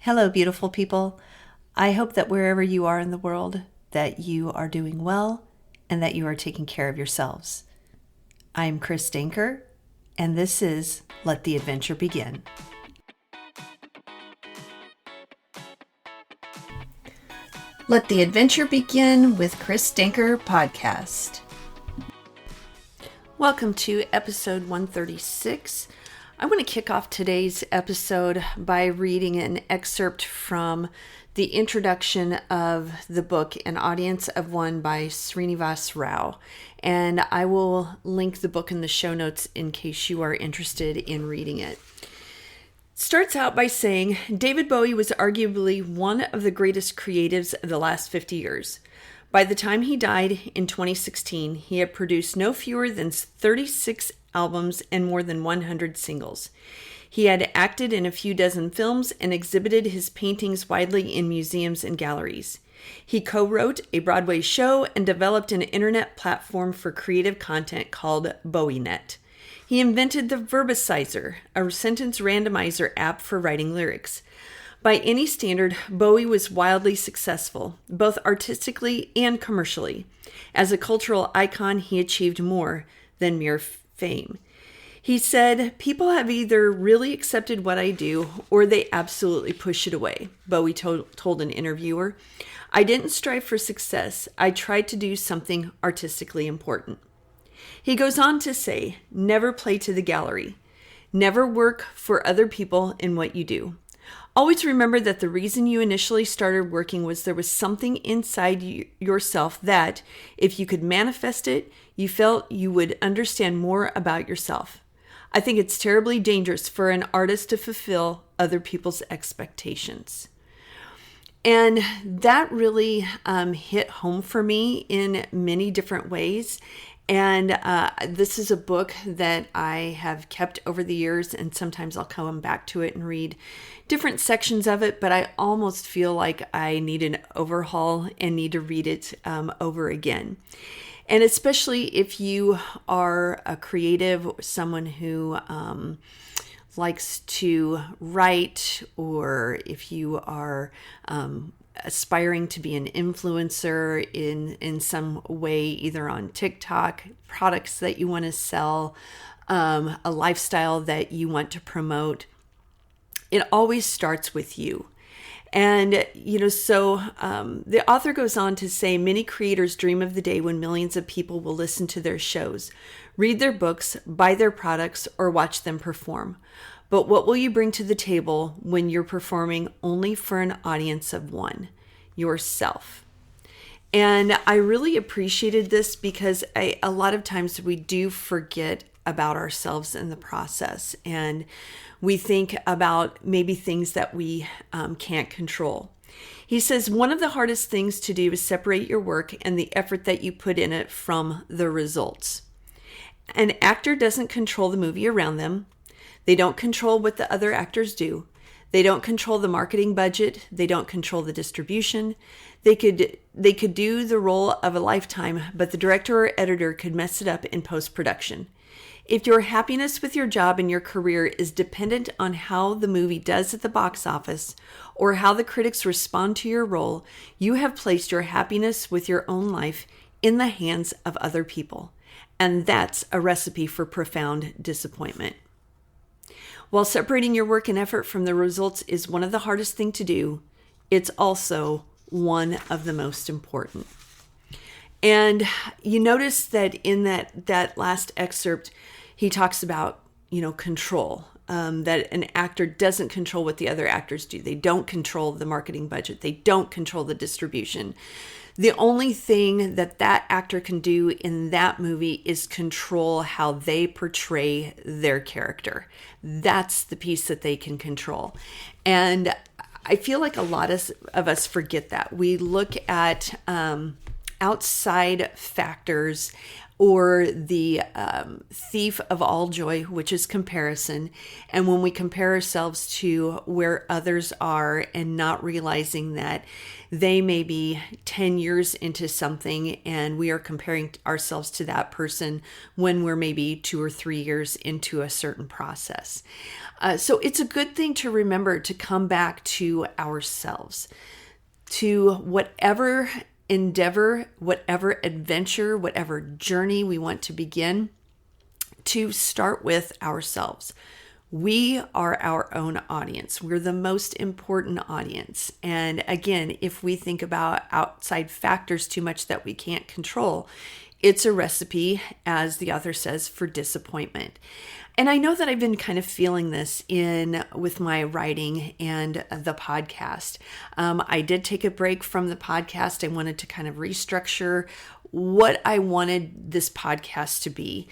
Hello, beautiful people. I hope that wherever you are in the world, that you are doing well and that you are taking care of yourselves. I'm Chris Danker, and this is Let the Adventure Begin. Let the Adventure Begin with Chris Danker podcast. Welcome to episode 136. I want to kick off today's episode by reading an excerpt from the introduction of the book, An Audience of One by Srinivas Rao. And I will link the book in the show notes in case you are interested in reading it. Starts out by saying, David Bowie was arguably one of the greatest creatives of the last 50 years. By the time he died in 2016, he had produced no fewer than 36 albums and more than 100 singles. He had acted in a few dozen films and exhibited his paintings widely in museums and galleries. He co-wrote a Broadway show and developed an internet platform for creative content called BowieNet. He invented the Verbicizer, a sentence randomizer app for writing lyrics. By any standard, Bowie was wildly successful, both artistically and commercially. As a cultural icon, he achieved more than mere fame. He said, "People have either really accepted what I do or they absolutely push it away," Bowie told an interviewer. "I didn't strive for success. I tried to do something artistically important." He goes on to say, never play to the gallery. Never work for other people in what you do. Always remember that the reason you initially started working was there was something inside yourself that, if you could manifest it, you felt you would understand more about yourself. I think it's terribly dangerous for an artist to fulfill other people's expectations. And that really hit home for me in many different ways. And this is a book that I have kept over the years, and sometimes I'll come back to it and read different sections of it, but I almost feel like I need an overhaul and need to read it over again. And especially if you are a creative, someone who likes to write, or if you are aspiring to be an influencer in some way, either on TikTok, products that you want to sell, a lifestyle that you want to promote, it always starts with you. And, the author goes on to say, many creators dream of the day when millions of people will listen to their shows, read their books, buy their products, or watch them perform. But what will you bring to the table when you're performing only for an audience of one? Yourself. And I really appreciated this because a lot of times we do forget about ourselves in the process, and we think about maybe things that we can't control. He says, one of the hardest things to do is separate your work and the effort that you put in it from the results. An actor doesn't control the movie around them. They don't control what the other actors do. They don't control the marketing budget. They don't control the distribution. They could do the role of a lifetime, but the director or editor could mess it up in post-production. If your happiness with your job and your career is dependent on how the movie does at the box office or how the critics respond to your role, you have placed your happiness with your own life in the hands of other people. And that's a recipe for profound disappointment. While separating your work and effort from the results is one of the hardest things to do, it's also one of the most important. And you notice that in that last excerpt, he talks about, control, that an actor doesn't control what the other actors do. They don't control the marketing budget. They don't control the distribution. The only thing that actor can do in that movie is control how they portray their character. That's the piece that they can control. And I feel like a lot of us forget that. We look at outside factors or the thief of all joy, which is comparison. And when we compare ourselves to where others are and not realizing that they may be 10 years into something and we are comparing ourselves to that person when we're maybe 2 or 3 years into a certain process. So it's a good thing to remember to come back to ourselves, to whatever endeavor, whatever adventure, whatever journey we want to begin, to start with ourselves. We are our own audience. We're the most important audience. And again, if we think about outside factors too much that we can't control, it's a recipe, as the author says, for disappointment. And I know that I've been kind of feeling this with my writing and the podcast. I did take a break from the podcast. I wanted to kind of restructure what I wanted this podcast to be,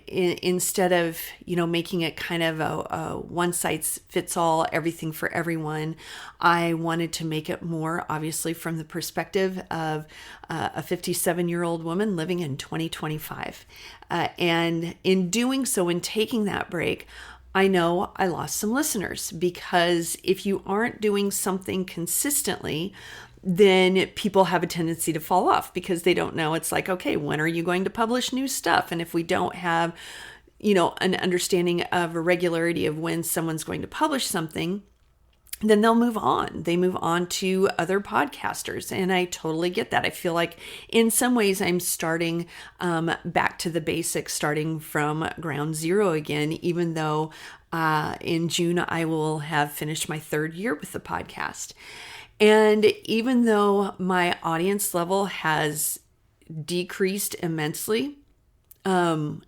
instead of, making it kind of a one size fits all, everything for everyone. I wanted to make it more, obviously, from the perspective of a 57-year-old woman living in 2025. And in doing so, in taking that break, I know I lost some listeners, because if you aren't doing something consistently, then people have a tendency to fall off because they don't know. It's like, okay, when are you going to publish new stuff? And if we don't have, an understanding of a regularity of when someone's going to publish something, then they'll move on. They move on to other podcasters. And I totally get that. I feel like in some ways I'm starting back to the basics, starting from ground zero again, even though in June I will have finished my 3rd year with the podcast. And even though my audience level has decreased immensely, the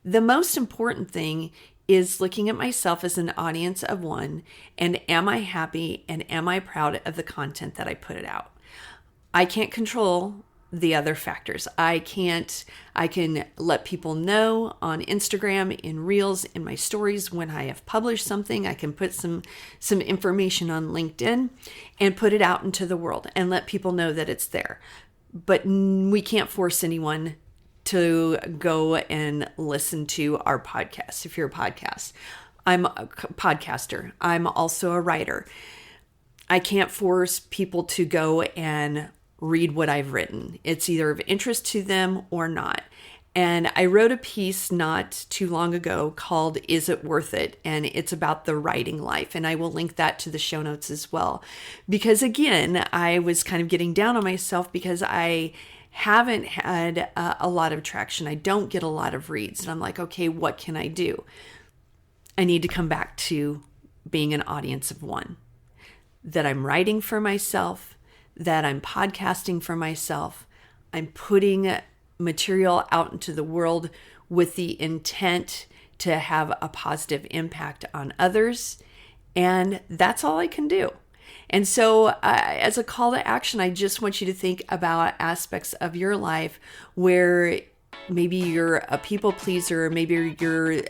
most important thing is looking at myself as an audience of one, and am I happy and am I proud of the content that I put it out? I can't control the other factors. I can let people know on Instagram, in Reels, in my stories when I have published something. I can put some information on LinkedIn and put it out into the world and let people know that it's there. But we can't force anyone to go and listen to our podcast. If you're a podcast, I'm a podcaster. I'm also a writer. I can't force people to go and read what I've written. It's either of interest to them or not. And I wrote a piece not too long ago called "Is It Worth It?" And it's about the writing life. And I will link that to the show notes as well. Because again, I was kind of getting down on myself because I haven't had a lot of traction. I don't get a lot of reads. And I'm like, okay, what can I do? I need to come back to being an audience of one. That I'm writing for myself, that I'm podcasting for myself. I'm putting material out into the world with the intent to have a positive impact on others. And that's all I can do. And so as a call to action, I just want you to think about aspects of your life where maybe you're a people pleaser, maybe you're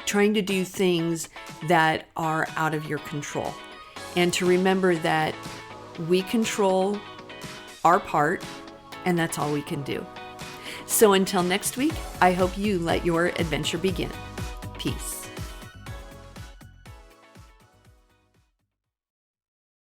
trying to do things that are out of your control. And to remember that we control our part, and that's all we can do. So until next week, I hope you let your adventure begin. Peace.